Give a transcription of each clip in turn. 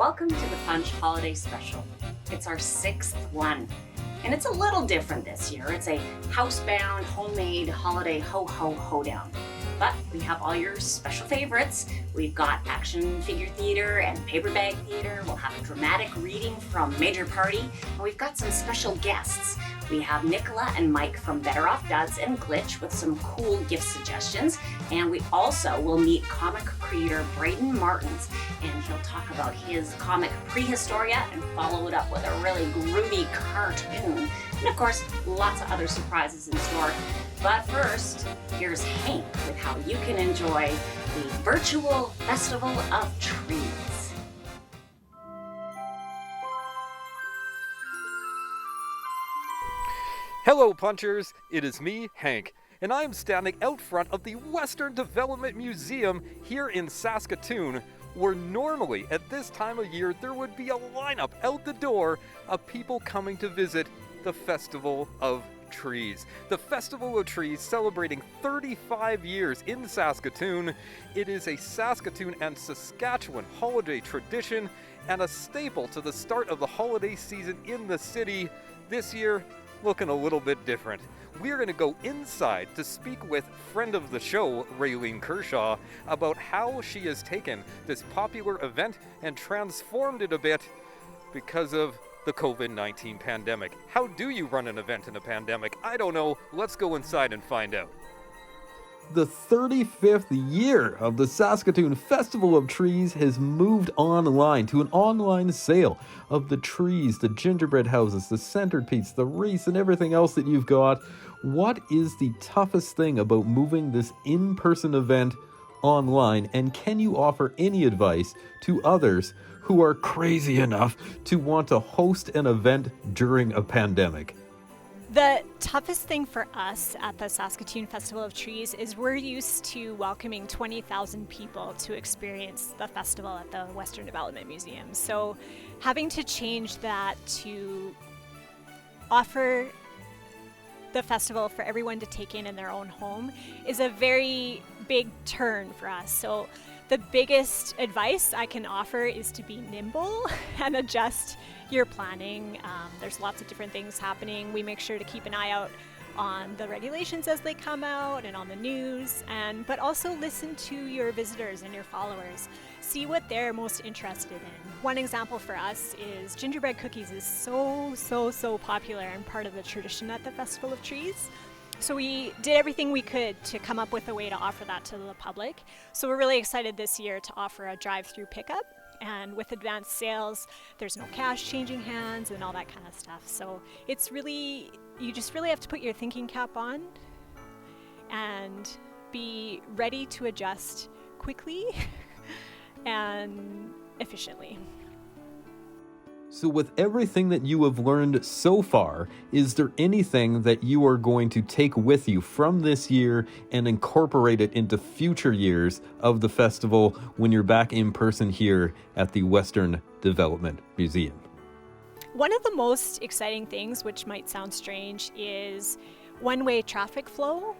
Welcome to the Punch Holiday Special. It's our 6th one, and it's a little different this year. It's a housebound, homemade holiday ho-ho-hoedown. But we have all your special favorites. We've got action figure theater and paperback theater. We'll have a dramatic reading from Major Party, and we've got some special guests. We have Nicola and Mike from Better Off Duds and Glitch with some cool gift suggestions. And we also will meet comic creator Braden Martins, and he'll talk about his comic Prehistoria and follow it up with a really groovy cartoon. And of course, lots of other surprises in store. But first, here's Hank with how you can enjoy the virtual Festival of Trees. Hello Punchers, it is me, Hank, and I am standing out front of the Western Development Museum here in Saskatoon, where normally at this time of year there would be a lineup out the door of people coming to visit the Festival of Trees. The Festival of Trees celebrating 35 years in Saskatoon. It is a Saskatoon and Saskatchewan holiday tradition and a staple to the start of the holiday season in the city. This year, looking a little bit different. We're going to go inside to speak with friend of the show, Raylene Kershaw, about how she has taken this popular event and transformed it a bit because of the COVID-19 pandemic. How do you run an event in a pandemic? I don't know. Let's go inside and find out. The 35th year of the Saskatoon Festival of Trees has moved online to an online sale of the trees, the gingerbread houses, the centerpiece, the wreaths, and everything else that you've got. What is the toughest thing about moving this in-person event online, and can you offer any advice to others who are crazy enough to want to host an event during a pandemic? The toughest thing for us at the Saskatoon Festival of Trees is we're used to welcoming 20,000 people to experience the festival at the Western Development Museum. So having to change that to offer the festival for everyone to take in their own home is a very big turn for us. So the biggest advice I can offer is to be nimble and adjust your planning. There's lots of different things happening. We make sure to keep an eye out on the regulations as they come out and on the news, but also listen to your visitors and your followers. See what they're most interested in. One example for us is gingerbread cookies is so popular and part of the tradition at the Festival of Trees. So we did everything we could to come up with a way to offer that to the public. So we're really excited this year to offer a drive-through pickup. And with advanced sales, there's no cash changing hands and all that kind of stuff. So it's really, you just really have to put your thinking cap on and be ready to adjust quickly and efficiently. So with everything that you have learned so far, is there anything that you are going to take with you from this year and incorporate it into future years of the festival when you're back in person here at the Western Development Museum? One of the most exciting things, which might sound strange, is one-way traffic flow.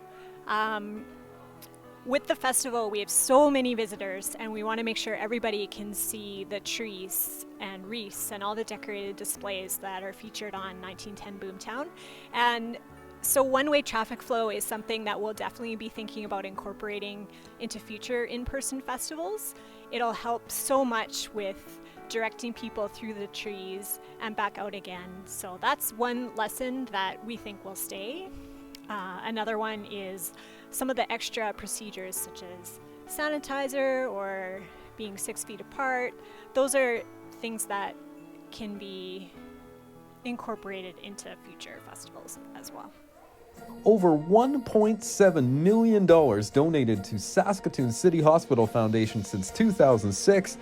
With the festival, we have so many visitors, and we want to make sure everybody can see the trees and wreaths and all the decorated displays that are featured on 1910 Boomtown. And so one-way traffic flow is something that we'll definitely be thinking about incorporating into future in-person festivals. It'll help so much with directing people through the trees and back out again. So that's one lesson that we think will stay. Another one is some of the extra procedures such as sanitizer or being 6 feet apart. Those are things that can be incorporated into future festivals as well. Over $1.7 million donated to Saskatoon City Hospital Foundation since 2006.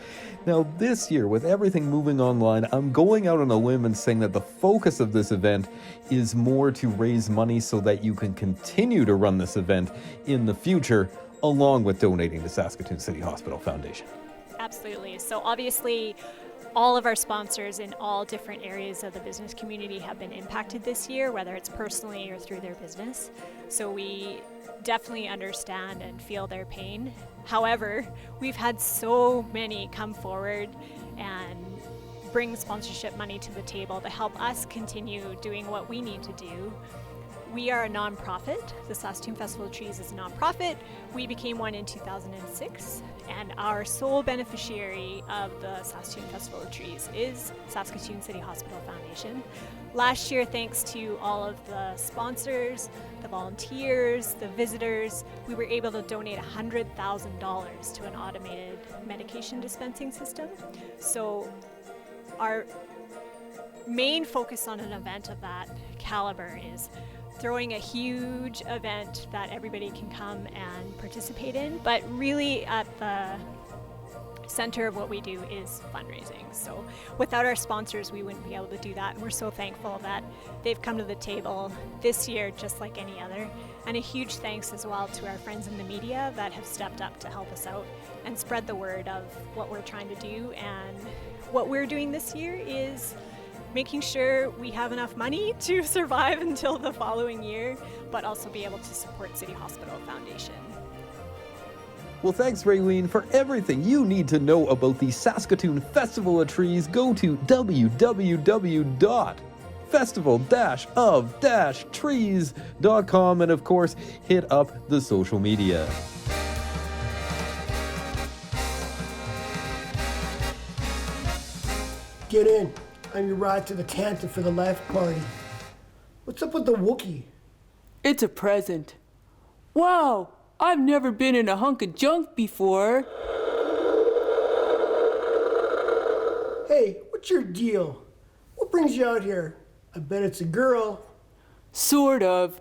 Now this year, with everything moving online, I'm going out on a limb and saying that the focus of this event is more to raise money so that you can continue to run this event in the future, along with donating to Saskatoon City Hospital Foundation. Absolutely. So obviously, all of our sponsors in all different areas of the business community have been impacted this year, whether it's personally or through their business. So we definitely understand and feel their pain. However, we've had so many come forward and bring sponsorship money to the table to help us continue doing what we need to do. We are a nonprofit. The Saskatoon Festival of Trees is a nonprofit. We became one in 2006, and our sole beneficiary of the Saskatoon Festival of Trees is Saskatoon City Hospital Foundation. Last year, thanks to all of the sponsors, the volunteers, the visitors, we were able to donate $100,000 to an automated medication dispensing system. So our main focus on an event of that caliber is throwing a huge event that everybody can come and participate in, but really at the center of what we do is fundraising. So without our sponsors, we wouldn't be able to do that, and we're so thankful that they've come to the table this year just like any other. And a huge thanks as well to our friends in the media that have stepped up to help us out and spread the word of what we're trying to do. And what we're doing this year is making sure we have enough money to survive until the following year, but also be able to support City Hospital Foundation. Well, thanks, Raylene. For everything you need to know about the Saskatoon Festival of Trees, go to www.festival-of-trees.com and, of course, hit up the social media. Get in. I'm your ride to the Canton for the life party. What's up with the Wookiee? It's a present. Wow, I've never been in a hunk of junk before. Hey, what's your deal? What brings you out here? I bet it's a girl. Sort of.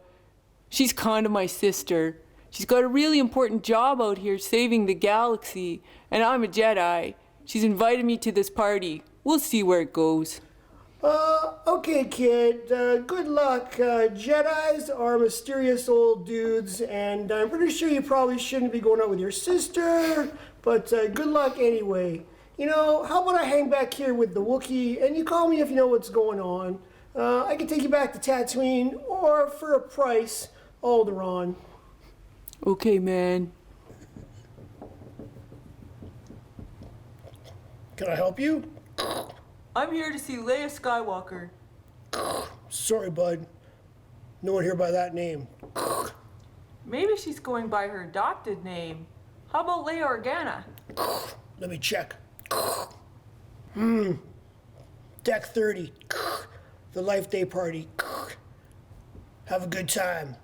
She's kind of my sister. She's got a really important job out here saving the galaxy, and I'm a Jedi. She's invited me to this party. We'll see where it goes. Okay, kid. Good luck. Jedis are mysterious old dudes, and I'm pretty sure you probably shouldn't be going out with your sister, but good luck anyway. You know, how about I hang back here with the Wookiee, and you call me if you know what's going on. I can take you back to Tatooine, or for a price, Alderaan. Okay, man. Can I help you? I'm here to see Leia Skywalker. Sorry, bud. No one here by that name. Maybe she's going by her adopted name. How about Leia Organa? Let me check. Deck 30. The Life Day party. Have a good time.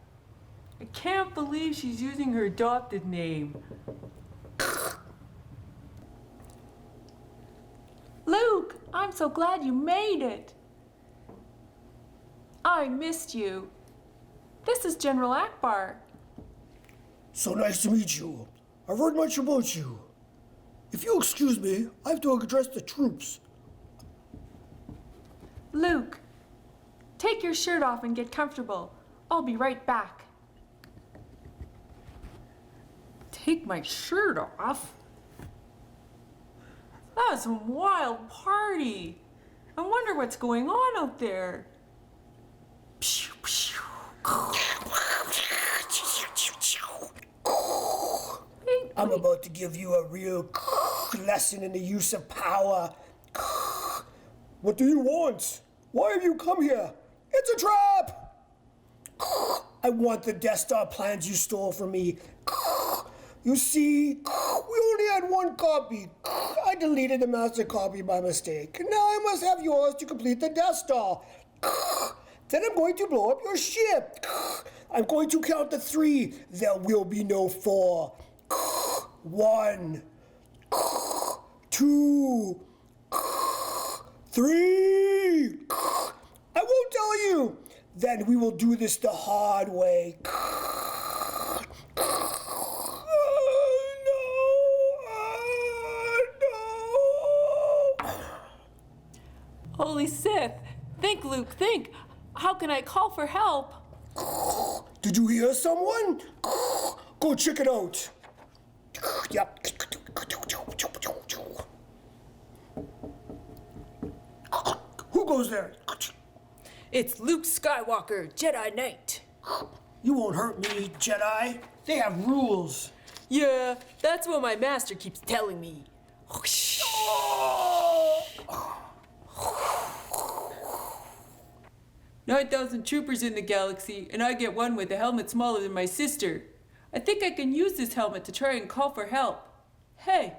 I can't believe she's using her adopted name. Luke, I'm so glad you made it. I missed you. This is General Akbar. So nice to meet you. I've heard much about you. If you'll excuse me, I have to address the troops. Luke, take your shirt off and get comfortable. I'll be right back. Take my shirt off? That was a wild party. I wonder what's going on out there. I'm about to give you a real lesson in the use of power. What do you want? Why have you come here? It's a trap! I want the Death Star plans you stole from me. You see, we only had one copy. I deleted the master copy by mistake. Now I must have yours to complete the Death Star. Then I'm going to blow up your ship. I'm going to count to 3. There will be no 4. 1, 2, 3. I won't tell you. Then we will do this the hard way. Holy Sith! Think, Luke, think! How can I call for help? Did you hear someone? Go check it out. Yep. Who goes there? It's Luke Skywalker, Jedi Knight. You won't hurt me, Jedi. They have rules. Yeah, that's what my master keeps telling me. "9,000 troopers in the galaxy, and I get one with a helmet smaller than my sister. I think I can use this helmet to try and call for help. Hey,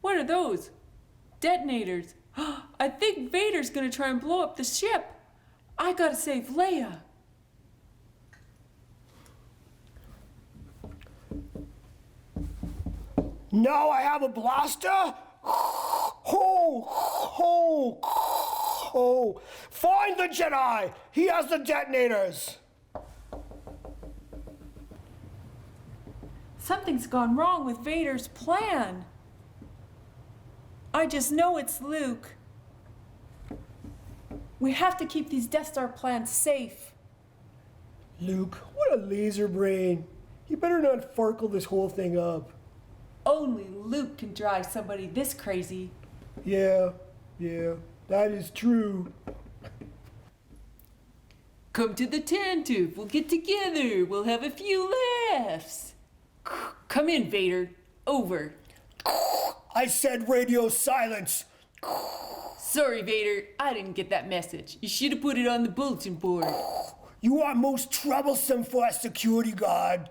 what are those? Detonators. I think Vader's gonna try and blow up the ship. I gotta save Leia." Now I have a blaster? Ho, ho, ho. Find the Jedi! He has the detonators! Something's gone wrong with Vader's plan. I just know it's Luke. We have to keep these Death Star plans safe. Luke, what a laser brain. You better not farkle this whole thing up. Only Luke can drive somebody this crazy. Yeah, that is true. Come to the Tantive. We'll get together. We'll have a few laughs. Come in, Vader. Over. I said radio silence. Sorry, Vader. I didn't get that message. You should have put it on the bulletin board. You are most troublesome for a security guard.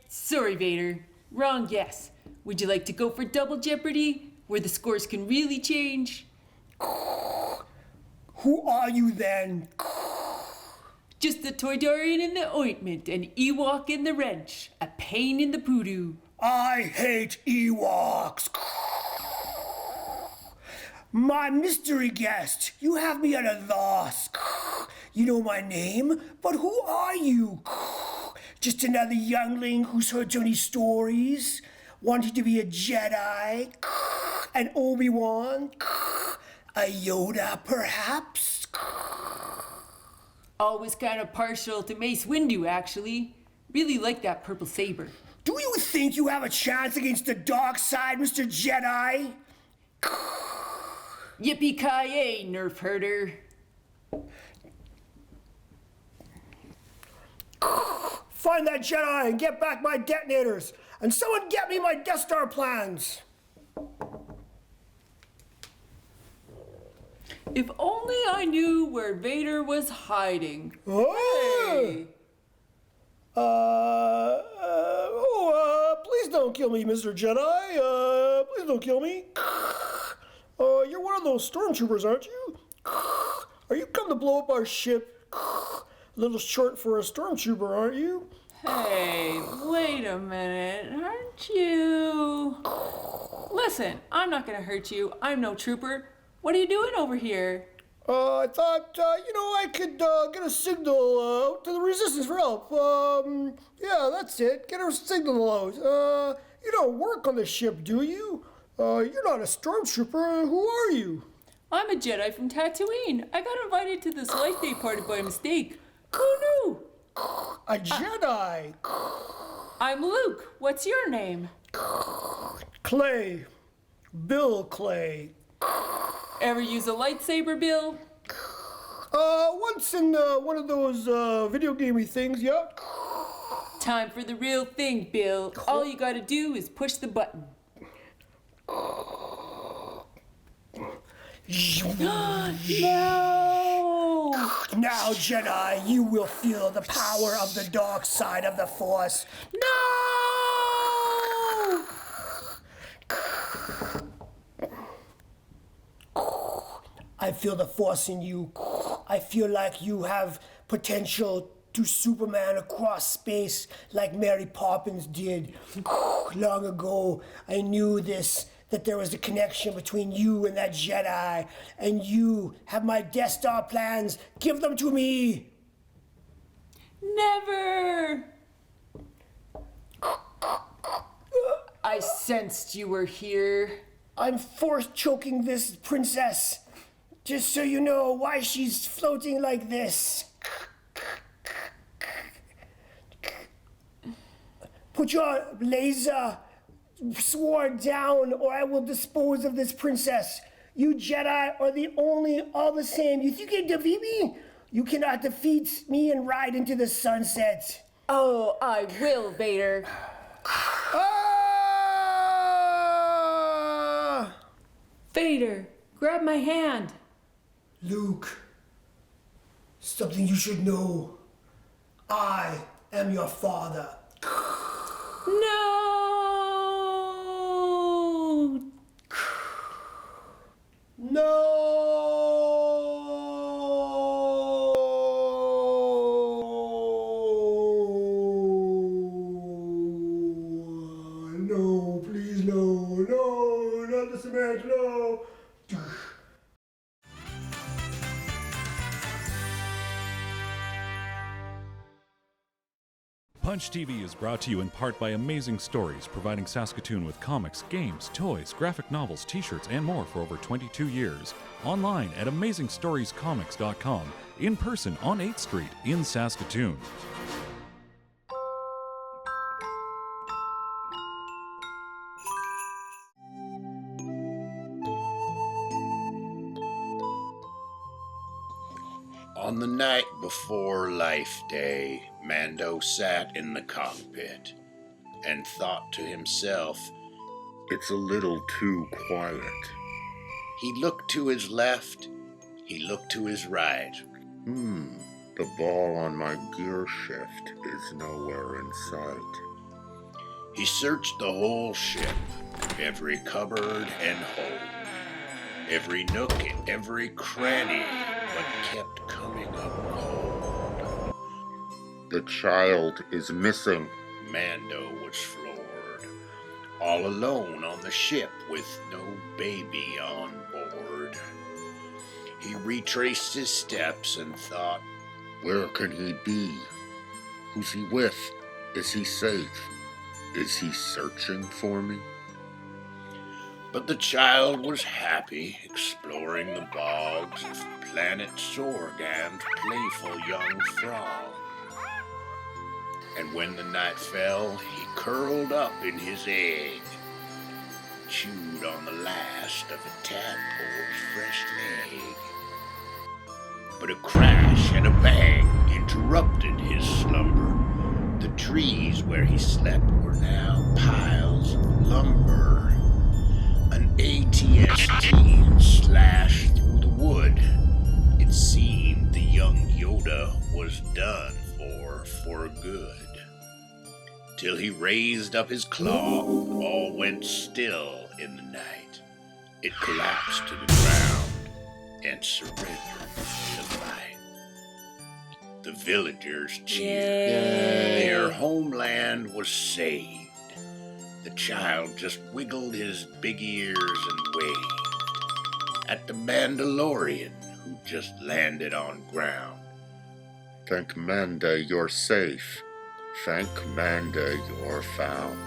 Sorry, Vader. Wrong guess. Would you like to go for Double Jeopardy, where the scores can really change? Who are you then? Just a Toydarian in the ointment, an Ewok in the wrench, a pain in the poodoo. I hate Ewoks. My mystery guest, you have me at a loss. You know my name, but who are you? Just another youngling who's heard so many stories, wanting to be a Jedi, an Obi-Wan, a Yoda perhaps? Always kind of partial to Mace Windu, actually. Really like that purple saber. Do you think you have a chance against the dark side, Mr. Jedi? Yippee-ki-yay, nerf herder. Find that Jedi and get back my detonators. And someone get me my Death Star plans. If only I knew where Vader was hiding. Oh! Please don't kill me, Mr. Jedi. Please don't kill me. You're one of those stormtroopers, aren't you? Are you come to blow up our ship? A little short for a stormtrooper, aren't you? Hey, wait a minute, aren't you? Listen, I'm not gonna hurt you. I'm no trooper. What are you doing over here? I thought, I could get a signal out to the Resistance for help. Yeah, that's it. Get a signal out. You don't work on the ship, do you? You're not a stormtrooper. Who are you? I'm a Jedi from Tatooine. I got invited to this light day party by mistake. Who knew? A Jedi. I'm Luke. What's your name? Clay. Bill Clay. Ever use a lightsaber, Bill? Once in one of those video gamey things, yeah. Time for the real thing, Bill. All you gotta do is push the button. No! Now, Jedi, you will feel the power of the dark side of the Force. No! I feel the Force in you. I feel like you have potential to Superman across space like Mary Poppins did. Long ago, I knew that there was a connection between you and that Jedi, and you have my Death Star plans. Give them to me. Never! I sensed you were here. I'm force choking this princess, just so you know why she's floating like this. Put your laser sword down, or I will dispose of this princess. You Jedi are all the same. You think you can defeat me? You cannot defeat me and ride into the sunset. Oh, I will, Vader. Vader, grab my hand. Luke, something you should know. I am your father. No! No, please, no, not the cement, no. Punch TV is brought to you in part by Amazing Stories, providing Saskatoon with comics, games, toys, graphic novels, t-shirts, and more for over 22 years. Online at AmazingStoriesComics.com, in person on 8th Street in Saskatoon. On the night before Life Day, Mando sat in the cockpit and thought to himself, "It's a little too quiet." He looked to his left, he looked to his right. The ball on my gear shift is nowhere in sight. He searched the whole ship, every cupboard and hole, every nook and every cranny, but kept coming up cold. The child is missing. Mando was floored, all alone on the ship with no baby on board. He retraced his steps and thought, Where can he be? Who's he with? Is he safe? Is he searching for me? but the child was happy exploring the bogs of planet Sorg and playful young Frog. And when the night fell, he curled up in his egg, chewed on the last of a tadpole's fresh leg. But a crash and a bang interrupted his slumber. The trees where he slept were now piles of lumber. An ATST slashed through the wood. It seemed the young Yoda was done for good. Till he raised up his claw, all went still in the night. It collapsed to the ground and surrendered to life. The villagers cheered. Their homeland was saved. The child just wiggled his big ears and waved at the Mandalorian who just landed on ground. Thank Manda you're safe. Thank Manda you're found.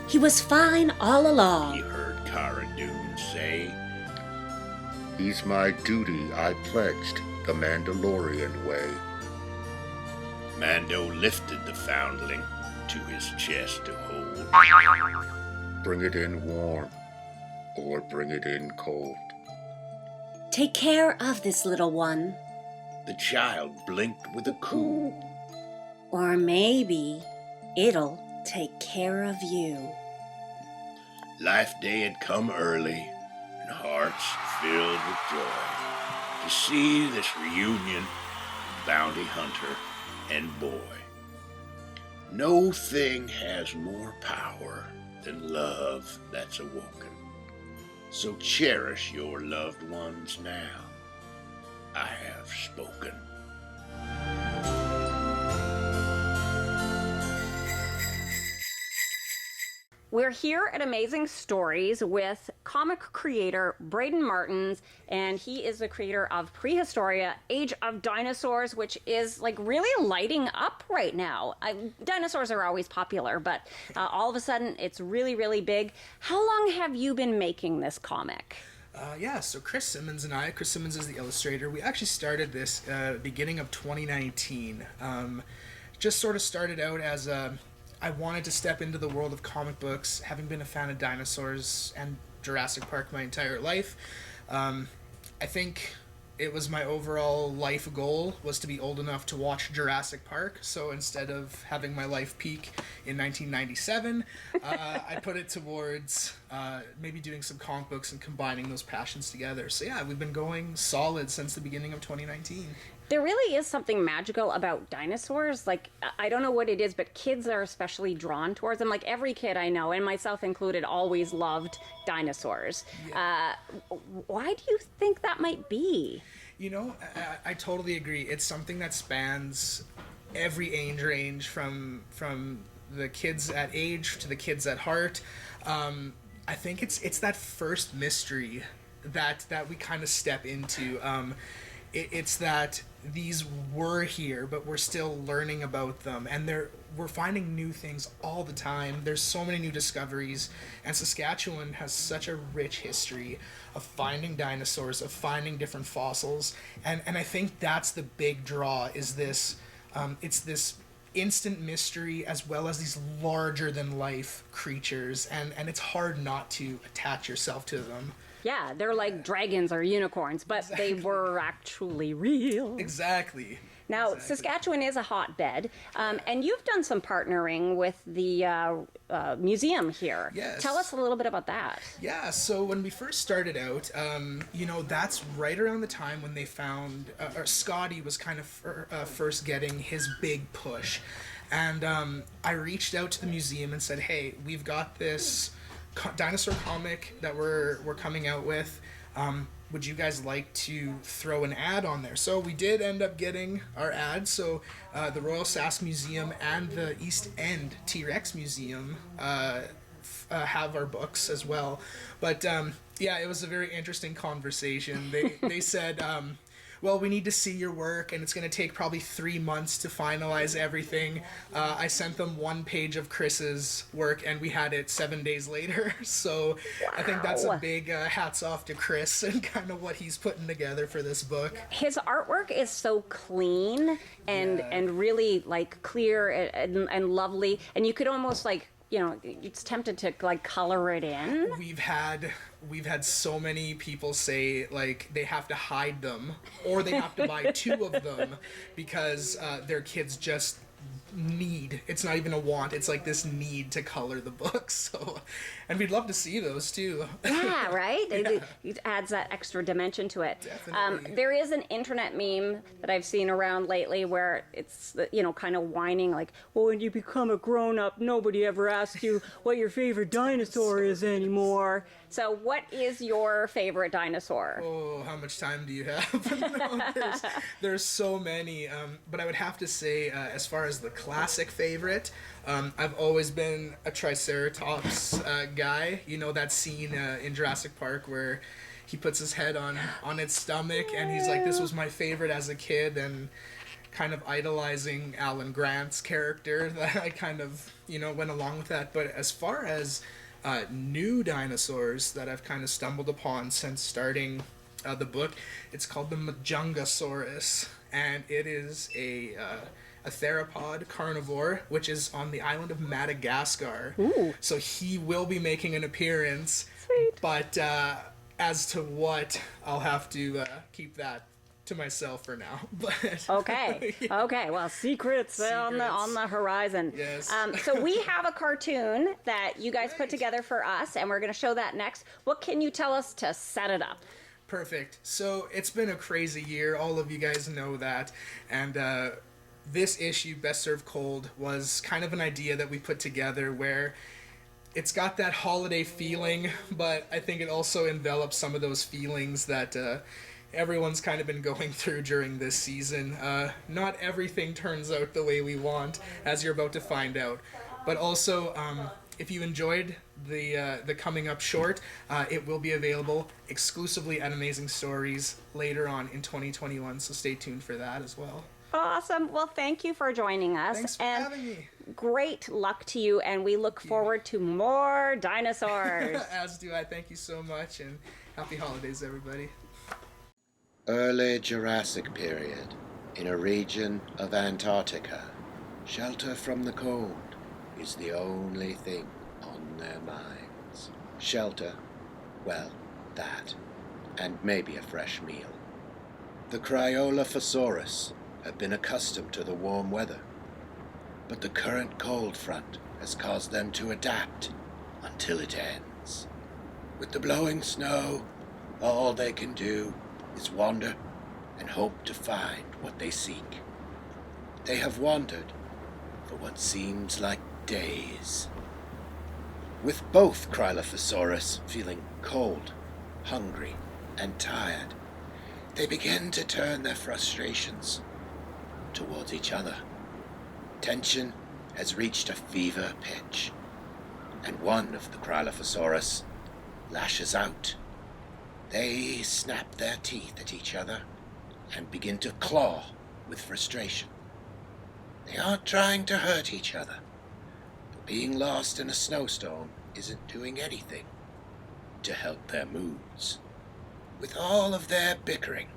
He was fine all He along. heard Cara Dune say, He's my duty I pledged the Mandalorian way. Mando lifted the foundling to his chest to hold. Bring it in warm, or bring it in cold. Take care of this little one. The child blinked with a coo. Or maybe it'll take care of you. Life Day had come early, and hearts filled with joy to see this reunion of bounty hunter and boy. No thing has more power than love that's awoken. So cherish your loved ones now. I have spoken. We're here at Amazing Stories with comic creator Braden Martins, and he is the creator of Prehistoria, Age of Dinosaurs, which is like really lighting up right now. Dinosaurs are always popular, but all of a sudden it's really, really big. How long have you been making this comic? So Chris Simmons and I, Chris Simmons is the illustrator, we actually started this beginning of 2019. Just sort of started out as I wanted to step into the world of comic books, having been a fan of dinosaurs and Jurassic Park my entire life. I think it was my overall life goal was to be old enough to watch Jurassic Park. So instead of having my life peak in 1997, I put it towards maybe doing some comic books and combining those passions together. So yeah, we've been going solid since the beginning of 2019. There really is something magical about dinosaurs. Like, I don't know what it is, but kids are especially drawn towards them. Like, every kid I know, and myself included, always loved dinosaurs. Yeah. Why do you think that might be? You know, I totally agree. It's something that spans every age range, from the kids at age to the kids at heart. I think it's that first mystery that we kind of step into. It's that these were here, but we're still learning about them, and we're finding new things all the time. There's so many new discoveries, and Saskatchewan has such a rich history of finding dinosaurs, of finding different fossils, and I think that's the big draw, is this, it's this instant mystery as well as these larger than life creatures, and it's hard not to attach yourself to them. Yeah, they're like dragons or unicorns, but they were actually real. Exactly. Now, Saskatchewan is a hotbed, and you've done some partnering with the museum here. Yes. Tell us a little bit about that. Yeah, so when we first started out, you know, that's right around the time when they found, or Scotty was kind of first getting his big push. And I reached out to the museum and said, hey, we've got this dinosaur comic that we're coming out with. Would you guys like to throw an ad on there? So we did end up getting our ad. So the Royal Sask Museum and the East End T-Rex Museum have our books as well. But yeah, it was a very interesting conversation. They said, well, we need to see your work, and it's going to take probably 3 months to finalize everything. I sent them 1 page of Chris's work, and we had it 7 days later. So wow. I think that's a big hats off to Chris and kind of what he's putting together for this book. His artwork is so clean and really like clear and lovely, and you could almost like, you know, it's tempted to like color it in. We've had so many people say like they have to hide them or they have to buy 2 of them because their kids just need, it's not even a want, it's like this need to color the book. So, and we'd love to see those too. Yeah, right? Yeah. It adds that extra dimension to it. Definitely. There is an internet meme that I've seen around lately where it's, you know, kind of whining like, well, when you become a grown-up, nobody ever asks you what your favorite dinosaur is anymore. So what is your favorite dinosaur? Oh, how much time do you have? No, there's so many, but I would have to say, as far as the classic favorite, I've always been a Triceratops guy. You know that scene in Jurassic Park where he puts his head on its stomach, and he's like, this was my favorite as a kid, and kind of idolizing Alan Grant's character, that I kind of, you know, went along with that. But as far as new dinosaurs that I've kind of stumbled upon since starting the book, it's called the Majungasaurus, and it is a theropod carnivore, which is on the island of Madagascar. Ooh. So he will be making an appearance. Sweet. But as to what, I'll have to keep that to myself for now. But okay. Yeah. Okay. Well, secrets on the horizon. Yes. So we have a cartoon that you guys put together for us, and we're going to show that next. What can you tell us to set it up? Perfect. So it's been a crazy year. All of you guys know that. And this issue, Best Served Cold, was kind of an idea that we put together where it's got that holiday feeling, but I think it also envelops some of those feelings that everyone's kind of been going through during this season. Not everything turns out the way we want, as you're about to find out. But also, if you enjoyed the coming up short, it will be available exclusively at Amazing Stories later on in 2021, so stay tuned for that as well. Awesome. Well, thank you for joining us. Thanks for having me. Great luck to you, and we look forward to more dinosaurs. As do I. Thank you so much, and happy holidays, everybody. Early Jurassic period, in a region of Antarctica, shelter from the cold is the only thing on their minds. Shelter, well, that, and maybe a fresh meal. The Cryolophosaurus have been accustomed to the warm weather, but the current cold front has caused them to adapt until it ends. With the blowing snow, all they can do is wander and hope to find what they seek. They have wandered for what seems like days. With both Cryolophosaurus feeling cold, hungry, and tired, they begin to turn their frustrations towards each other. Tension has reached a fever pitch, and one of the Cryolophosaurus lashes out. They snap their teeth at each other and begin to claw with frustration. They aren't trying to hurt each other, but being lost in a snowstorm isn't doing anything to help their moods. With all of their bickering,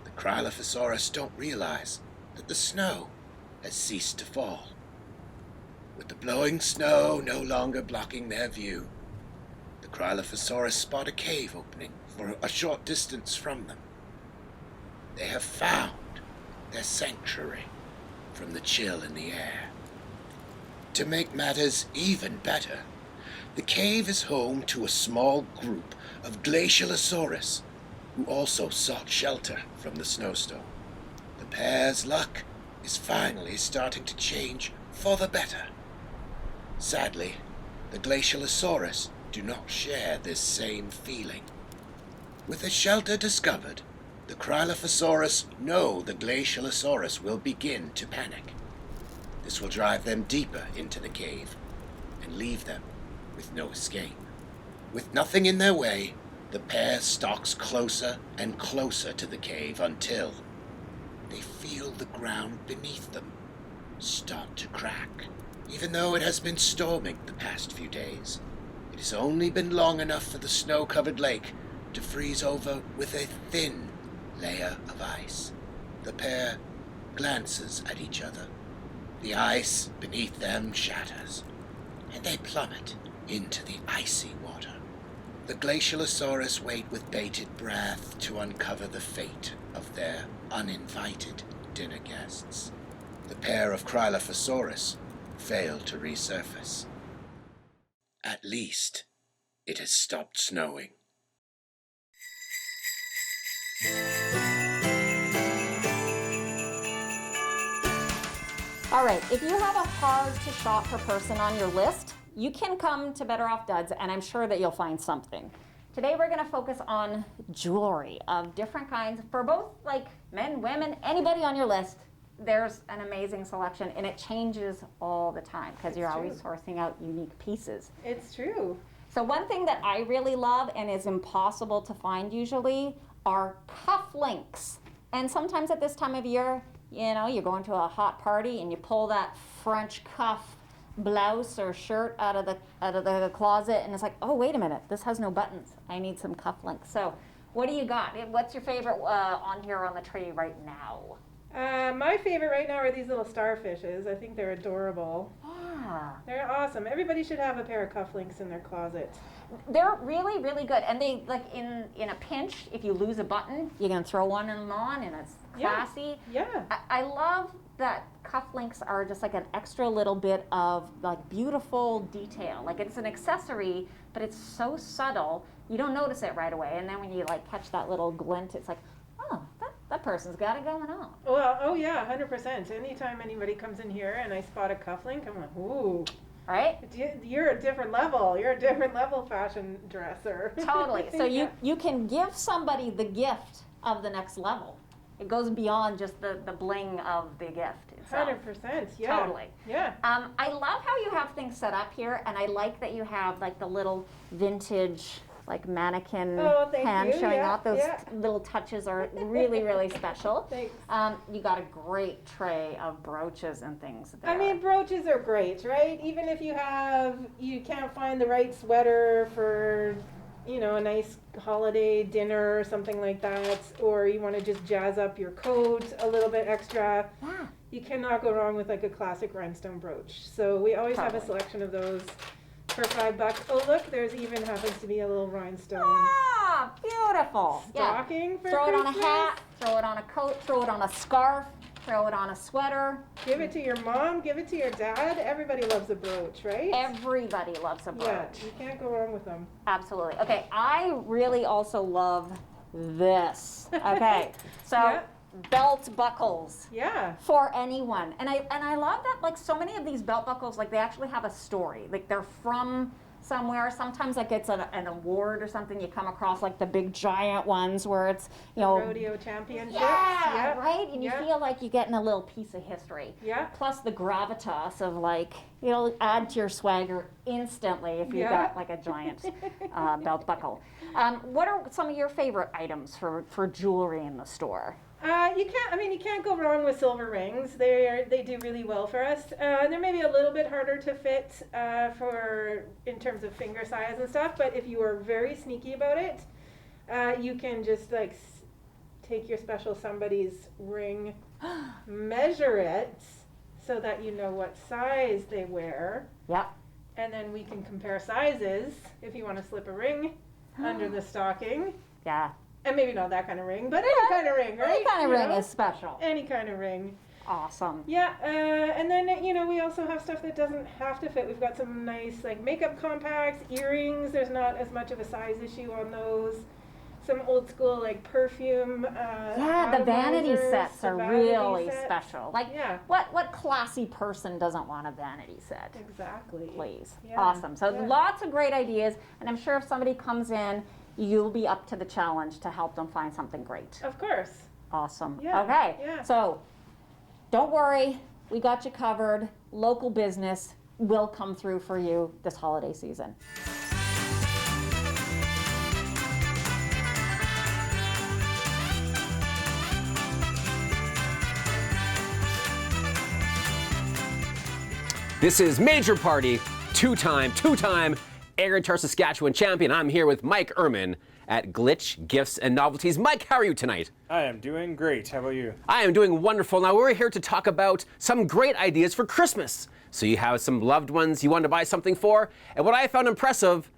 the Cryolophosaurus don't realize that the snow has ceased to fall. With the blowing snow no longer blocking their view, the Cryolophosaurus spot a cave opening for a short distance from them. They have found their sanctuary from the chill in the air. To make matters even better, the cave is home to a small group of Glacialosaurus who also sought shelter from the snowstorm. The pair's luck is finally starting to change for the better. Sadly, the Glacialosaurus do not share this same feeling. With a shelter discovered, the Cryolophosaurus know the Glacialosaurus will begin to panic. This will drive them deeper into the cave and leave them with no escape. With nothing in their way, the pair stalks closer and closer to the cave until they feel the ground beneath them start to crack. Even though it has been storming the past few days, it has only been long enough for the snow-covered lake to freeze over with a thin layer of ice. The pair glances at each other. The ice beneath them shatters, and they plummet into the icy water. The Glacialosaurus wait with bated breath to uncover the fate of their uninvited dinner guests. The pair of Cryolophosaurus fail to resurface. At least it has stopped snowing. All right, if you have a hard-to-shop per person on your list, you can come to Better Off Duds, and I'm sure that you'll find something. Today we're going to focus on jewelry of different kinds for both like men, women, anybody on your list. There's an amazing selection, and it changes all the time because you're always sourcing out unique pieces. It's true. So one thing that I really love and is impossible to find usually are cufflinks. And sometimes at this time of year, you know, you're going to a hot party and you pull that French cuff blouse or shirt out of the closet, and it's like, oh, wait a minute, this has no buttons. I need some cufflinks. So what do you got? What's your favorite on here on the tree right now? My favorite right now are these little starfishes. I think they're adorable. Yeah. They're awesome. Everybody should have a pair of cufflinks in their closet. They're really, really good. And they, like, in a pinch, if you lose a button, you can throw one of them on, and it's classy. Yeah. I love that cufflinks are just like an extra little bit of, like, beautiful detail. Like, it's an accessory, but it's so subtle, you don't notice it right away. And then when you, like, catch that little glint, it's like, oh, that person's got it going on. Well, oh yeah, 100%. Anytime anybody comes in here and I spot a cufflink, I'm like, ooh. Right? You're a different level. You're a different level fashion dresser. Totally. So you can give somebody the gift of the next level. It goes beyond just the bling of the gift itself. 100%, yeah. Totally. Yeah. I love how you have things set up here, and I like that you have like the little vintage like mannequin hand showing off. Those little touches are really, really special. Thanks. You got a great tray of brooches and things there. I mean, brooches are great, right? Even if you can't find the right sweater for, you know, a nice holiday dinner or something like that, or you want to just jazz up your coat a little bit extra. Yeah. You cannot go wrong with like a classic rhinestone brooch. So we always have a selection of those for $5. Oh, look, there's even happens to be a little rhinestone. Ah, beautiful. Stocking for Throw Christmas. it on a hat, throw it on a coat, throw it on a scarf. throw it on a sweater. Give it to your mom, give it to your dad. Everybody loves a brooch, right? Everybody loves a brooch. Yeah, you can't go wrong with them. Absolutely. Okay, I really also love this. Okay, so Yeah. belt buckles. Yeah. For anyone. And I love that, like, so many of these belt buckles, like, they actually have a story. Like, they're from somewhere. Sometimes, like, it's an award or something. You come across, like, the big giant ones where it's, you know, rodeo championships. yeah, right? And you Yeah. feel like you're getting a little piece of history. Yeah. Plus the gravitas of, like, you know, add to your swagger instantly if you've Yeah. got, like, a giant belt buckle. What are some of your favorite items for jewelry in the store? You can't go wrong with silver rings. They do really well for us. They're maybe a little bit harder to fit in terms of finger size and stuff, but if you are very sneaky about it, you can just like take your special somebody's ring, measure it so that you know what size they wear. Yep. And then we can compare sizes if you want to slip a ring under the stocking. Yeah. And maybe not that kind of ring, but any kind of ring, right? Any kind of You ring know? is special. Any kind of ring. Awesome. Yeah, and then, you know, we also have stuff that doesn't have to fit. We've got some nice, like, makeup compacts, earrings. There's not as much of a size issue on those. Some old school, like, perfume. Yeah, the vanity atomizers, sets the are vanity really sets. special. Like, Yeah. what classy person doesn't want a vanity set? Exactly. Please. Yeah, Awesome. So yeah. lots of great ideas, and I'm sure if somebody comes in, you'll be up to the challenge to help them find something great. Of course. Awesome. Yeah, Okay. yeah. So don't worry, we got you covered. Local business will come through for you this holiday season. This is Major Party, two-time Eglinton, Saskatchewan champion. I'm here with Mike Ehrman at Glitch Gifts and Novelties. Mike, how are you tonight? I am doing great. How about you? I am doing wonderful. Now, we're here to talk about some great ideas for Christmas. So you have some loved ones you want to buy something for. And what I found impressive,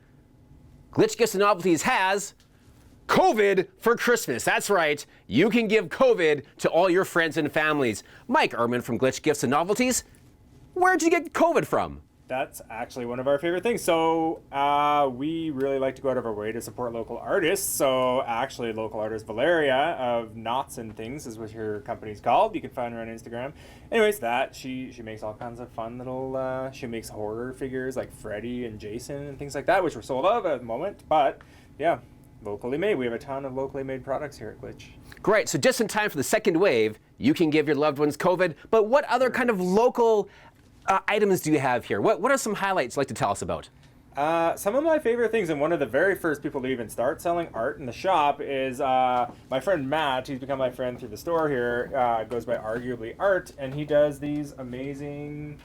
Glitch Gifts and Novelties has COVID for Christmas. That's right. You can give COVID to all your friends and families. Mike Ehrman from Glitch Gifts and Novelties. Where'd you get COVID from? That's actually one of our favorite things. So we really like to go out of our way to support local artists. So actually, local artist Valeria of Knots and Things is what her company's called. You can find her on Instagram. Anyways, she makes all kinds of fun little. She makes horror figures like Freddy and Jason and things like that, which we're sold out of at the moment. But yeah, locally made. We have a ton of locally made products here at Glitch. Great. So just in time for the second wave, you can give your loved ones COVID. But what other kind of local items do you have here? What are some highlights you'd like to tell us about? Some of my favorite things, and one of the very first people to even start selling art in the shop is my friend Matt. He's become my friend through the store here. Goes by Arguably Art, and he does these amazing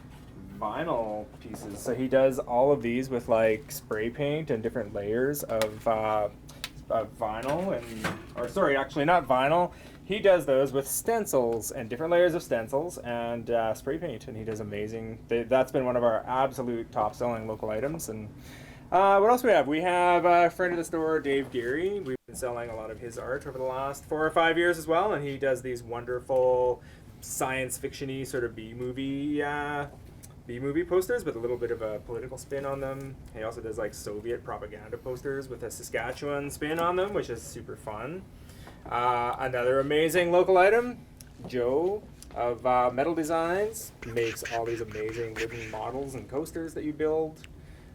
vinyl pieces. So he does all of these with like spray paint and different layers of vinyl, or sorry, actually not vinyl. He does those with stencils and different layers of stencils and spray paint, and he does amazing. That's been one of our absolute top-selling local items. And what else do we have? We have a friend of the store, Dave Geary. We've been selling a lot of his art over the last 4 or 5 years as well, and he does these wonderful science fiction-y sort of B-movie posters with a little bit of a political spin on them. He also does like Soviet propaganda posters with a Saskatchewan spin on them, which is super fun. Another amazing local item, Joe of Metal Designs makes all these amazing wooden models and coasters that you build.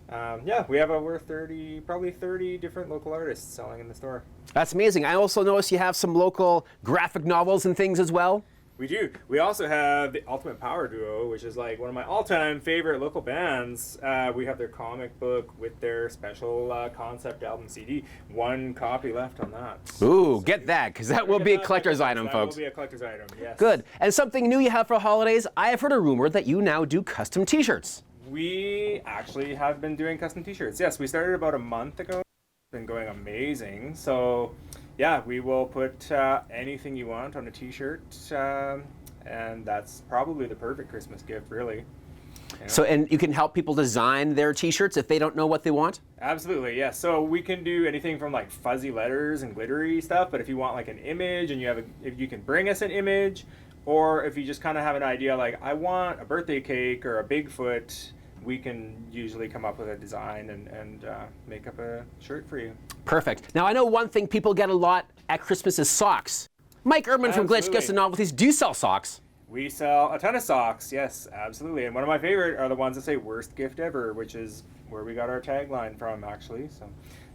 Yeah, we have over probably 30 different local artists selling in the store. That's amazing. I also noticed you have some local graphic novels and things as well. We do. We also have the Ultimate Power Duo, which is like one of my all-time favorite local bands. We have their comic book with their special concept album CD. One copy left on that. Ooh, get that, because that will be a collector's item, folks. That will be a collector's item, yes. Good. And something new you have for holidays, I have heard a rumor that you now do custom t-shirts. We actually have been doing custom t-shirts. Yes, we started about a month ago. It's been going amazing. So yeah, we will put anything you want on a t-shirt, and that's probably the perfect Christmas gift, really. Yeah. So, and you can help people design their t-shirts if they don't know what they want? Absolutely, yes. Yeah. So we can do anything from like fuzzy letters and glittery stuff, but if you want like an image and if you can bring us an image, Or if you just kind of have an idea like, I want a birthday cake or a Bigfoot, we can usually come up with a design and make up a shirt for you. Perfect. Now, I know one thing people get a lot at Christmas is socks. Mike Erdman from Glitch Gifts and Novelties, do you sell socks? We sell a ton of socks, yes, absolutely. And one of my favorite are the ones that say worst gift ever, which is where we got our tagline from, actually. So,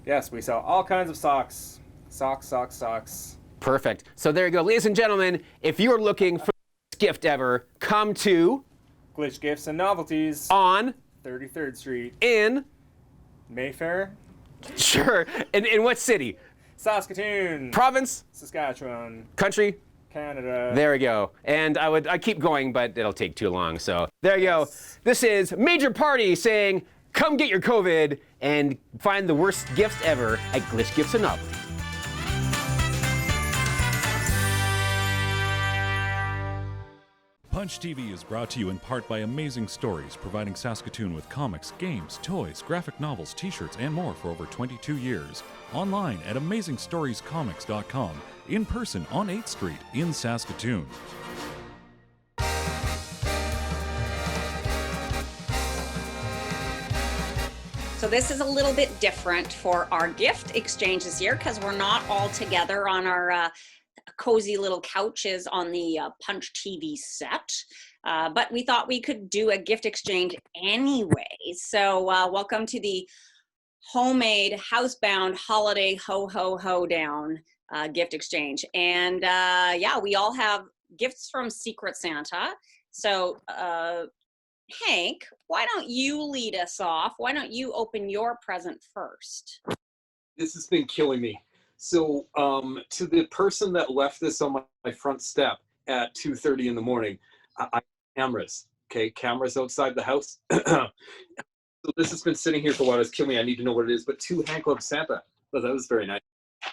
yes, we sell all kinds of socks. Socks, socks, socks. Perfect. So there you go. Ladies and gentlemen, if you're looking for the worst gift ever, come to Glitch Gifts and Novelties on 33rd Street in Mayfair. Sure. In what city? Saskatoon. Province? Saskatchewan. Country? Canada. There we go. And I keep going, but it'll take too long. So there you go. This is Major Party saying, come get your COVID and find the worst gifts ever at Glitch Gifts and Novelties. Punch TV is brought to you in part by Amazing Stories, providing Saskatoon with comics, games, toys, graphic novels, t-shirts, and more for over 22 years. Online at AmazingStoriesComics.com. In person on 8th Street in Saskatoon. So this is a little bit different for our gift exchange this year because we're not all together on our cozy little couches on the Punch TV set. But we thought we could do a gift exchange anyway. So welcome to the homemade, housebound holiday ho-ho-ho-down gift exchange. And yeah, we all have gifts from Secret Santa. So Hank, why don't you lead us off? Why don't you open your present first? This has been killing me. So to the person that left this on my front step at 2:30 in the morning, I cameras, okay? Cameras outside the house. So this has been sitting here for a while. It's killing me. I need to know what it is. But to Hank Loves Santa. Oh, that was very nice.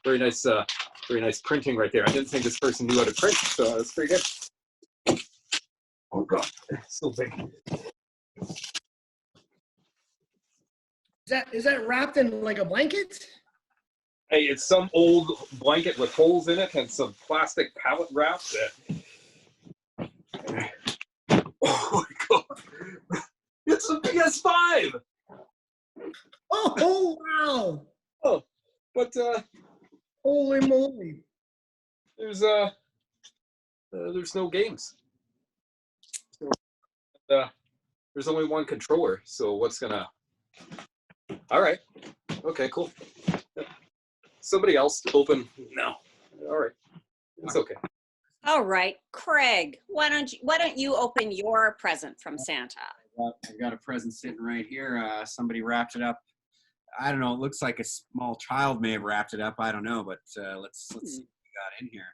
Very nice printing right there. I didn't think this person knew how to print, so that's pretty good. Oh God, it's so big. Is that wrapped in like a blanket? Hey, it's some old blanket with holes in it and some plastic pallet wrap that. Oh my God. It's a PS5! Oh wow! Oh, but holy moly! There's no games. So, there's only one controller, so what's gonna? All right. Okay, cool. Somebody else open? No. All right. It's okay. All right, Craig, why don't you open your present from Santa? I've got a present sitting right here. Somebody wrapped it up. I don't know. It looks like a small child may have wrapped it up. I don't know, but let's see what we got in here.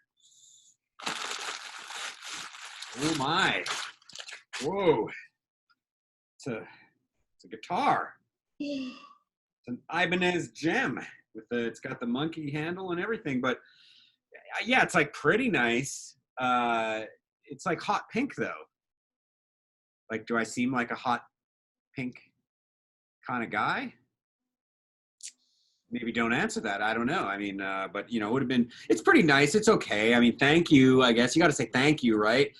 Oh my! Whoa! It's a guitar. It's an Ibanez gem with it's got the monkey handle and everything. But yeah, it's like pretty nice. It's like hot pink though. Like, do I seem like a hot pink kind of guy? Maybe don't answer that. I don't know. I mean, but you know, it would have been, it's pretty nice. It's okay. I mean, thank you. I guess you got to say thank you, right?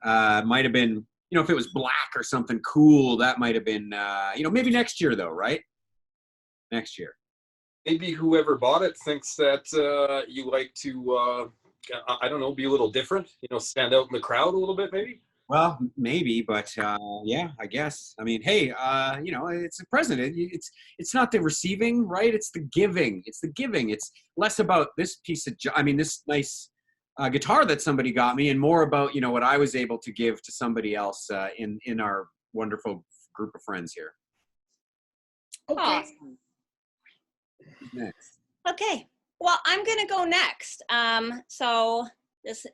Might have been, you know, if it was black or something cool, that might have been, you know, maybe next year though, right? Next year. Maybe whoever bought it thinks that you like to, I don't know, be a little different, you know, stand out in the crowd a little bit, maybe? Well, maybe, but yeah, I guess. I mean, hey, you know, it's a present. It's not the receiving, right? It's the giving. It's the giving. It's less about this piece of, this nice guitar that somebody got me, and more about, you know, what I was able to give to somebody else in our wonderful group of friends here. Okay. Awesome. Next. Okay. Well, I'm gonna go next. So this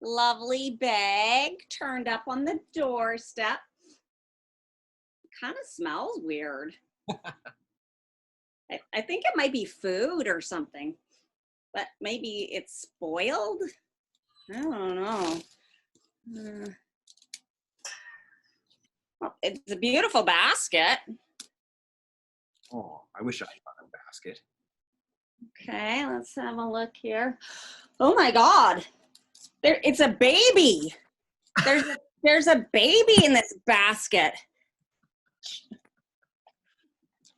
lovely bag turned up on the doorstep. Kind of smells weird. I think it might be food or something, but maybe it's spoiled. I don't know. Well, it's a beautiful basket. Oh, I wish I had a basket. Okay, let's have a look here. Oh my God. It's a baby. There's a baby in this basket.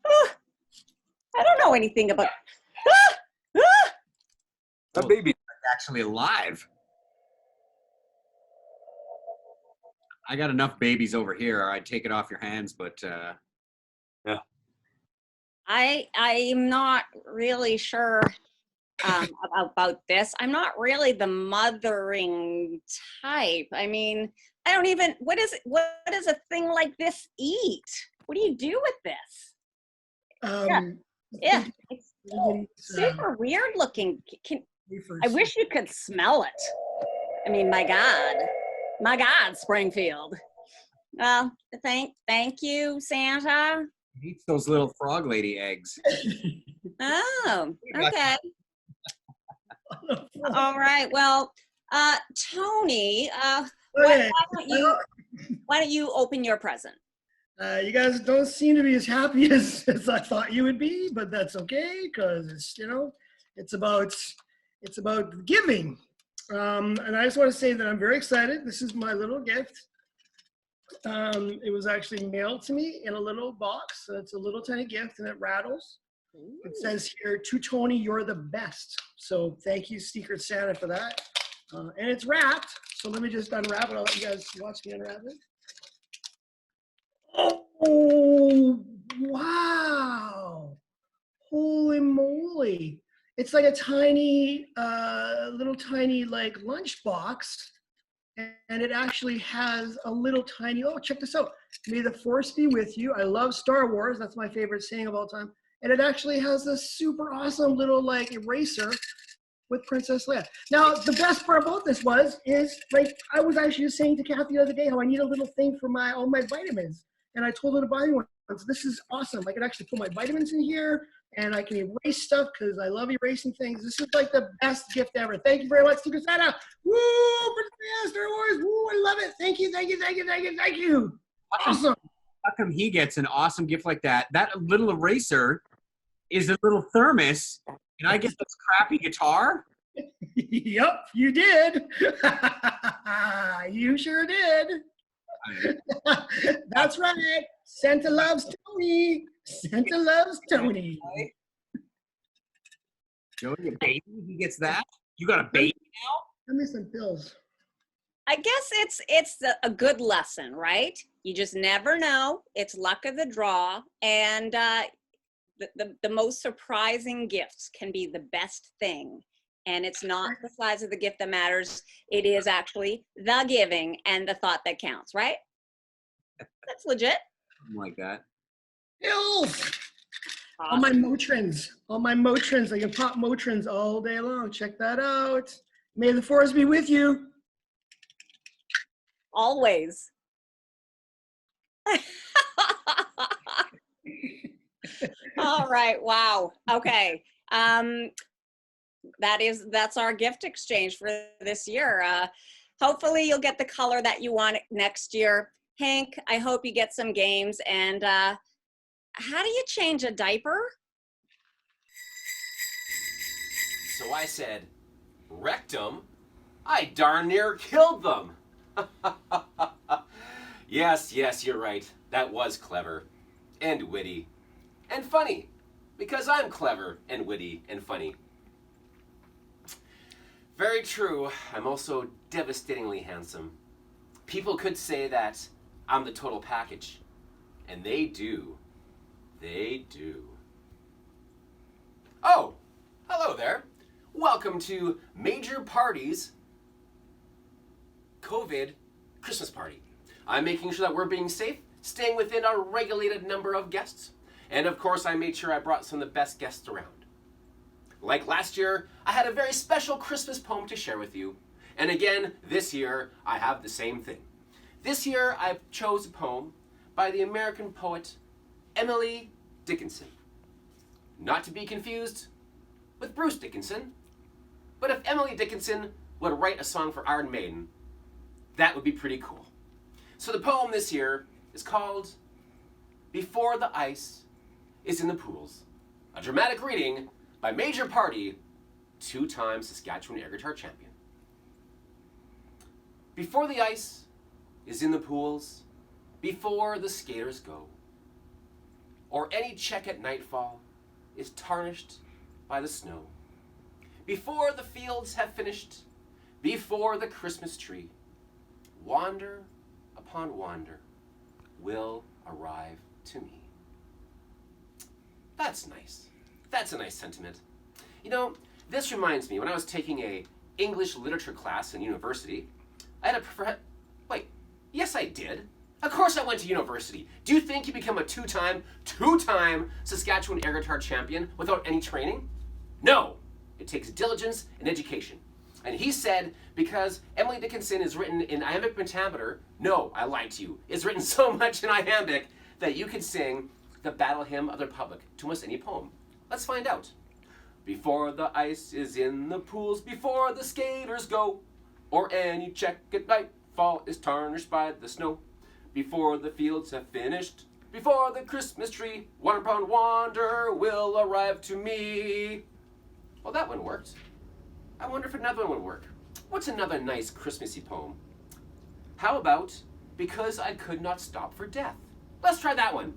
I don't know anything about. That baby's actually alive. I got enough babies over here, or I'd take it off your hands, but yeah. I'm not really sure about this. I'm not really the mothering type. I mean, I don't even. What does a thing like this eat? What do you do with this? Yeah, it's super weird looking. I wish you could smell it. I mean, my God, Springfield. Well, thank you, Santa. He eats those little frog lady eggs. Oh, okay. All right. Well, Tony, why don't you open your present? You guys don't seem to be as happy as I thought you would be, but that's okay because it's about giving. And I just want to say that I'm very excited. This is my little gift. It was actually mailed to me in a little box. So it's a little tiny gift and it rattles. Ooh. It says here, "To Tony, you're the best." So thank you, Secret Santa, for that. And it's wrapped. So let me just unwrap it. I'll let you guys watch me unwrap it. Oh, wow. Holy moly. It's like a tiny, little tiny like lunch box. And it actually has a little tiny, oh, check this out. "May the force be with you." I love Star Wars. That's my favorite saying of all time. And it actually has this super awesome little like eraser with Princess Leia. Now, the best part about this is like, I was actually just saying to Kathy the other day how I need a little thing for all my vitamins. And I told her to buy me one. So this is awesome. I can actually put my vitamins in here and I can erase stuff because I love erasing things. This is like the best gift ever. Thank you very much, Secret Santa. Woo! Star Wars. Woo! I love it. Thank you. Awesome. How come he gets an awesome gift like that? That little eraser is a little thermos, and I get this crappy guitar? Yep, you did. You sure did. That's right. Santa loves Tony. Santa loves Tony. Joey, a baby, he gets that? You got a baby now? Give me some pills. I guess it's a good lesson, right? You just never know. It's luck of the draw, and the most surprising gifts can be the best thing. And it's not the size of the gift that matters. It is actually the giving and the thought that counts, right? That's legit. Something like that. Pills. All my Motrins. I can pop Motrins all day long. Check that out. May the force be with you. Always. All right. Wow. Okay. That's our gift exchange for this year. Hopefully you'll get the color that you want next year. Hank, I hope you get some games. And how do you change a diaper? So I said, wrecked them? I darn near killed them. Yes, you're right. That was clever and witty and funny because I'm clever and witty and funny. Very true. I'm also devastatingly handsome. People could say that I'm the total package, and they do. They do. Oh, hello there. Welcome to Major Party's COVID Christmas party. I'm making sure that we're being safe, staying within our regulated number of guests, and of course I made sure I brought some of the best guests around. Like last year, I had a very special Christmas poem to share with you, and again, this year, I have the same thing. This year, I've chose a poem by the American poet Emily Dickinson. Not to be confused with Bruce Dickinson, but if Emily Dickinson would write a song for Iron Maiden, that would be pretty cool. So the poem this year is called Before the Ice is in the Pools, a dramatic reading by Major Party, 2-time Saskatchewan air guitar champion. Before the ice is in the pools before the skaters go, or any check at nightfall is tarnished by the snow. Before the fields have finished, before the Christmas tree, wander upon wander will arrive to me. That's nice. That's a nice sentiment. You know, this reminds me, when I was taking a English literature class in university, I had a wait, yes I did. Of course I went to university. Do you think you become a two-time Saskatchewan air guitar champion without any training? No, it takes diligence and education. And he said, because Emily Dickinson is written in iambic pentameter, no, I lied to you, is written so much in iambic that you could sing the Battle Hymn of the Republic to almost any poem. Let's find out. Before the ice is in the pools, before the skaters go, or any check at nightfall is tarnished by the snow, before the fields have finished, before the Christmas tree, wander upon wander will arrive to me. Well, that one worked. I wonder if another one would work. What's another nice Christmassy poem? How about Because I Could Not Stop for Death? Let's try that one.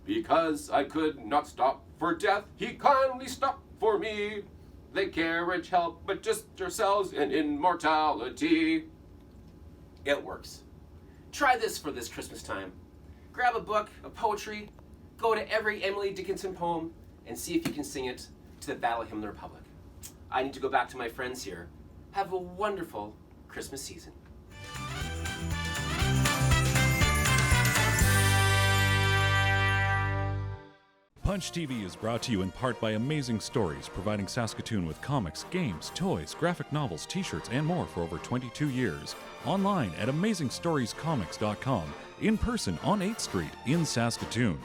Because I could not stop for death, he kindly stopped for me. The carriage helped but just yourselves in immortality. It works. Try this for this Christmas time. Grab a book of poetry, go to every Emily Dickinson poem, and see if you can sing it to the Battle Hymn of the Republic. I need to go back to my friends here. Have a wonderful Christmas season. Punch TV is brought to you in part by Amazing Stories, providing Saskatoon with comics, games, toys, graphic novels, t-shirts, and more for over 22 years. Online at AmazingStoriesComics.com. In person on 8th Street in Saskatoon.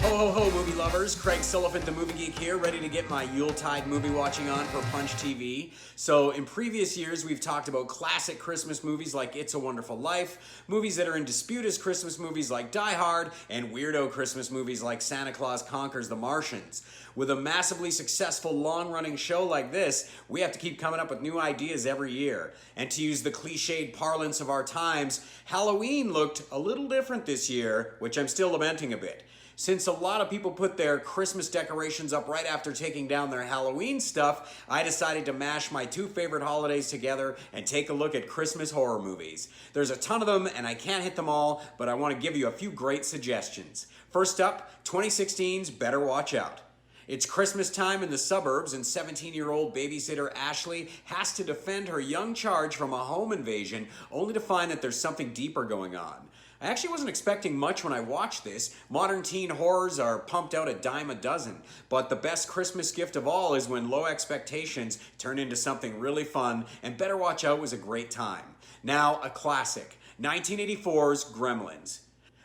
Ho, ho, ho, movie lovers. Craig Sullivan, the Movie Geek here, ready to get my Yuletide movie watching on for Punch TV. So in previous years, we've talked about classic Christmas movies like It's a Wonderful Life, movies that are in dispute as Christmas movies like Die Hard, and weirdo Christmas movies like Santa Claus Conquers the Martians. With a massively successful long-running show like this, we have to keep coming up with new ideas every year. And to use the cliched parlance of our times, Halloween looked a little different this year, which I'm still lamenting a bit. Since a lot of people put their Christmas decorations up right after taking down their Halloween stuff, I decided to mash my two favorite holidays together and take a look at Christmas horror movies. There's a ton of them and I can't hit them all, but I want to give you a few great suggestions. First up, 2016's Better Watch Out. It's Christmas time in the suburbs and 17-year-old babysitter Ashley has to defend her young charge from a home invasion only to find that there's something deeper going on. I actually wasn't expecting much when I watched this. Modern teen horrors are pumped out a dime a dozen, but the best Christmas gift of all is when low expectations turn into something really fun, and Better Watch Out was a great time. Now, a classic, 1984's Gremlins.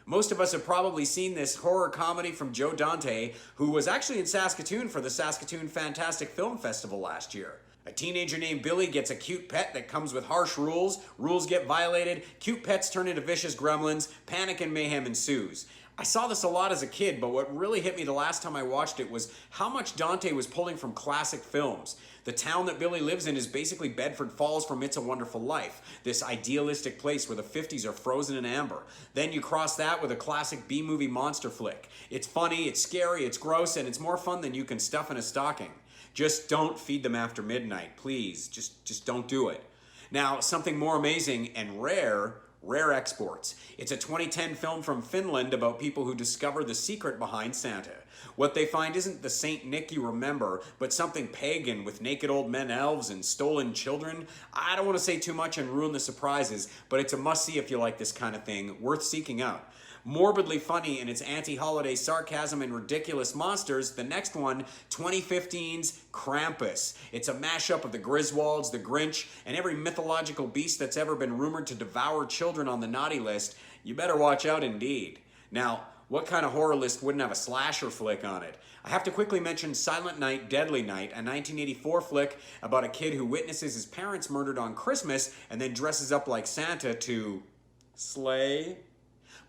Most of us have probably seen this horror comedy from Joe Dante, who was actually in Saskatoon for the Saskatoon Fantastic Film Festival last year. A teenager named Billy gets a cute pet that comes with harsh rules. Rules get violated, cute pets turn into vicious gremlins, panic and mayhem ensues. I saw this a lot as a kid, but what really hit me the last time I watched it was how much Dante was pulling from classic films. The town that Billy lives in is basically Bedford Falls from It's a Wonderful Life, this idealistic place where the 50s are frozen in amber. Then you cross that with a classic B-movie monster flick. It's funny, it's scary, it's gross, and it's more fun than you can stuff in a stocking. Just don't feed them after midnight, please. Just don't do it. Now, something more amazing and rare exports. It's a 2010 film from Finland about people who discover the secret behind Santa. What they find isn't the Saint Nick you remember, but something pagan with naked old men elves and stolen children. I don't want to say too much and ruin the surprises, but it's a must-see if you like this kind of thing, worth seeking out. Morbidly funny in its anti-holiday sarcasm and ridiculous monsters, the next one, 2015's Krampus. It's a mashup of the Griswolds, the Grinch, and every mythological beast that's ever been rumored to devour children on the naughty list. You better watch out indeed. Now, what kind of horror list wouldn't have a slasher flick on it? I have to quickly mention Silent Night, Deadly Night, a 1984 flick about a kid who witnesses his parents murdered on Christmas and then dresses up like Santa to slay.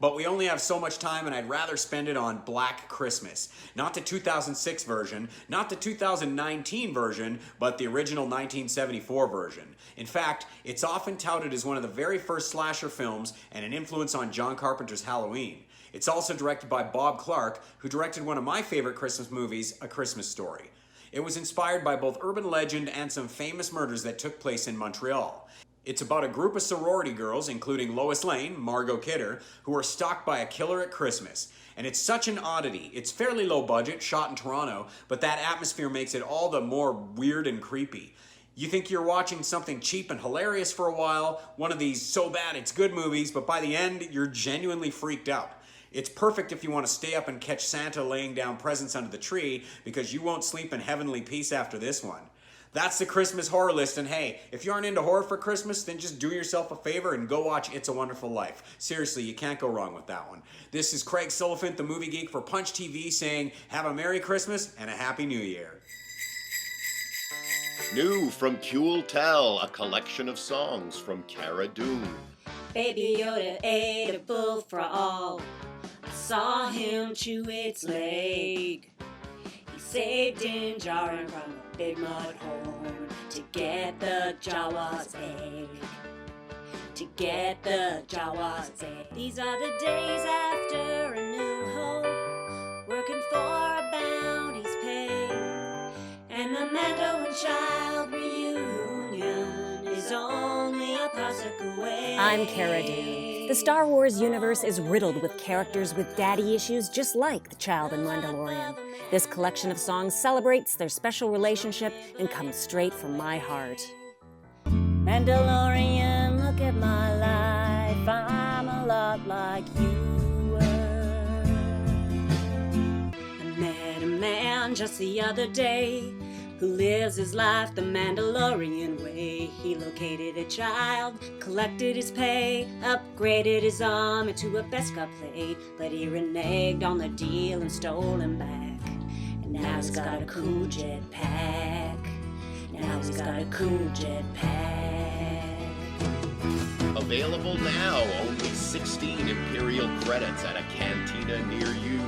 but we only have so much time and I'd rather spend it on Black Christmas. Not the 2006 version, not the 2019 version, but the original 1974 version. In fact, it's often touted as one of the very first slasher films and an influence on John Carpenter's Halloween. It's also directed by Bob Clark, who directed one of my favorite Christmas movies, A Christmas Story. It was inspired by both urban legend and some famous murders that took place in Montreal. It's about a group of sorority girls, including Lois Lane, Margot Kidder, who are stalked by a killer at Christmas. And it's such an oddity. It's fairly low budget, shot in Toronto, but that atmosphere makes it all the more weird and creepy. You think you're watching something cheap and hilarious for a while, one of these so bad it's good movies, but by the end, you're genuinely freaked out. It's perfect if you want to stay up and catch Santa laying down presents under the tree, because you won't sleep in heavenly peace after this one. That's the Christmas horror list, and hey, if you aren't into horror for Christmas, then just do yourself a favor and go watch It's a Wonderful Life. Seriously, you can't go wrong with that one. This is Craig Sullivan, the movie geek for Punch TV, saying have a Merry Christmas and a Happy New Year. New from Cool Tell, a collection of songs from Cara Dune. Baby Yoda ate a bull for all. I saw him chew its leg. He saved Din Djarin from a big mud horn to get the Jawa's egg. To get the Jawa's egg. These are the days after a new hope, working for a bounty's pay. And the Mando and Child reunion is only a parsec away. I'm Cara Dune. The Star Wars universe is riddled with characters with daddy issues just like the Child in Mandalorian. This collection of songs celebrates their special relationship and comes straight from my heart. Mandalorian, look at my life, I'm a lot like you were. I met a man just the other day who lives his life the Mandalorian way. He located a child, collected his pay, upgraded his arm into a Beskar plate, but he reneged on the deal and stole him back. And now he's got a cool jetpack. Now he's got a cool jetpack. Available now, only 16 Imperial credits at a cantina near you.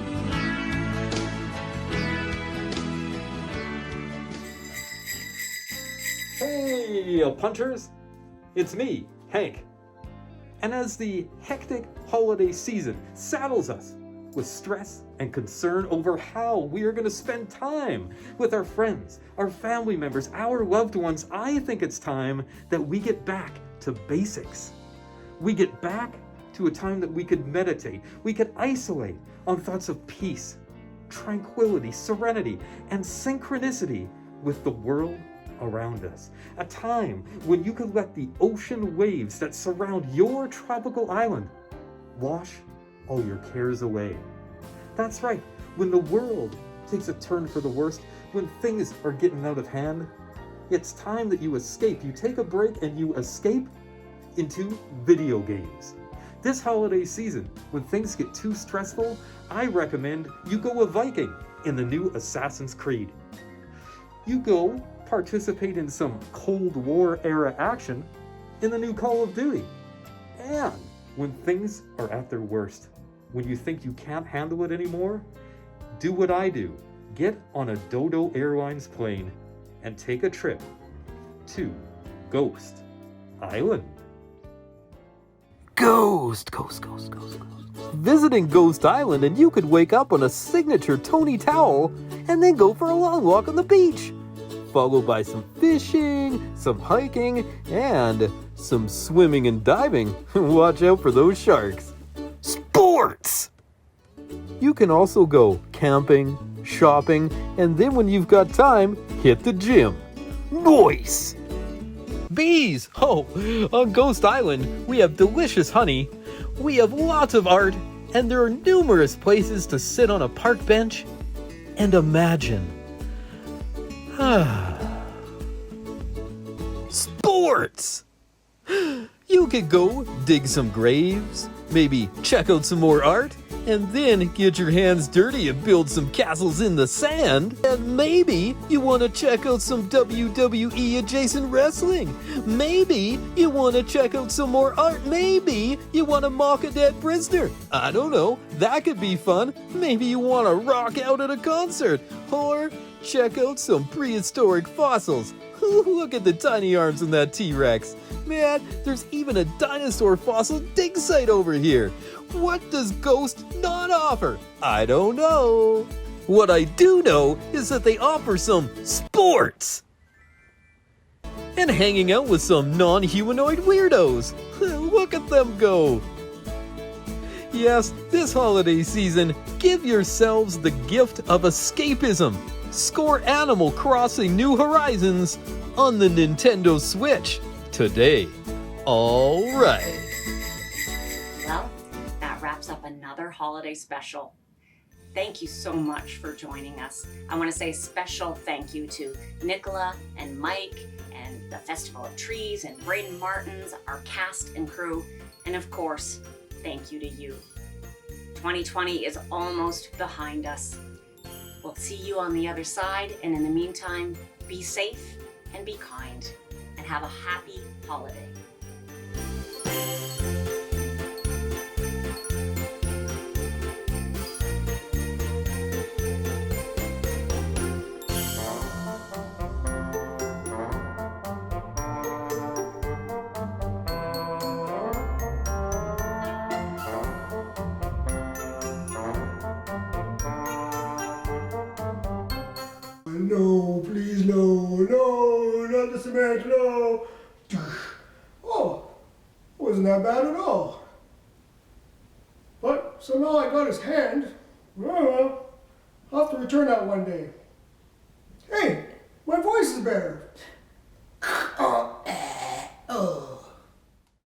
Hey, punchers! It's me, Hank. And as the hectic holiday season saddles us with stress and concern over how we are going to spend time with our friends, our family members, our loved ones, I think it's time that we get back to basics. We get back to a time that we could meditate, we could isolate on thoughts of peace, tranquility, serenity, and synchronicity with the world around us. A time when you could let the ocean waves that surround your tropical island wash all your cares away. That's right, when the world takes a turn for the worst, when things are getting out of hand, it's time that you escape. You take a break and you escape into video games. This holiday season, when things get too stressful, I recommend you go a Viking in the new Assassin's Creed. You go participate in some Cold War era action in the new Call of Duty. And when things are at their worst, when you think you can't handle it anymore, do what I do. Get on a Dodo Airlines plane and take a trip to Ghost Island. Ghost. Visiting Ghost Island, and you could wake up on a signature Tony towel and then go for a long walk on the beach, followed by some fishing, some hiking, and some swimming and diving. Watch out for those sharks. Sports! You can also go camping, shopping, and then when you've got time, hit the gym. Nice! Bees! Oh, on Ghost Island, we have delicious honey, we have lots of art, and there are numerous places to sit on a park bench and imagine. Sports! You could go dig some graves, maybe check out some more art, and then get your hands dirty and build some castles in the sand. And maybe you want to check out some WWE adjacent wrestling. Maybe you want to check out some more art. Maybe you want to mock a dead prisoner. I don't know, that could be fun. Maybe you want to rock out at a concert. Or check out some prehistoric fossils. Look at the tiny arms in that T-Rex. Man, there's even a dinosaur fossil dig site over here. What does Ghost not offer? I don't know. What I do know is that they offer some sports. And hanging out with some non-humanoid weirdos. Look at them go. Yes, this holiday season, give yourselves the gift of escapism. Score Animal Crossing New Horizons on the Nintendo Switch today. All right. Well, that wraps up another holiday special. Thank you so much for joining us. I want to say a special thank you to Nicola and Mike and the Festival of Trees and Braden Martins, our cast and crew, and of course, thank you to you. 2020 is almost behind us. We'll see you on the other side, and in the meantime, be safe and be kind, and have a happy holiday. No, please, no, not the cement, no. Oh, wasn't that bad at all. But, so now I got his hand. Well, I'll have to return that one day. Hey, my voice is better.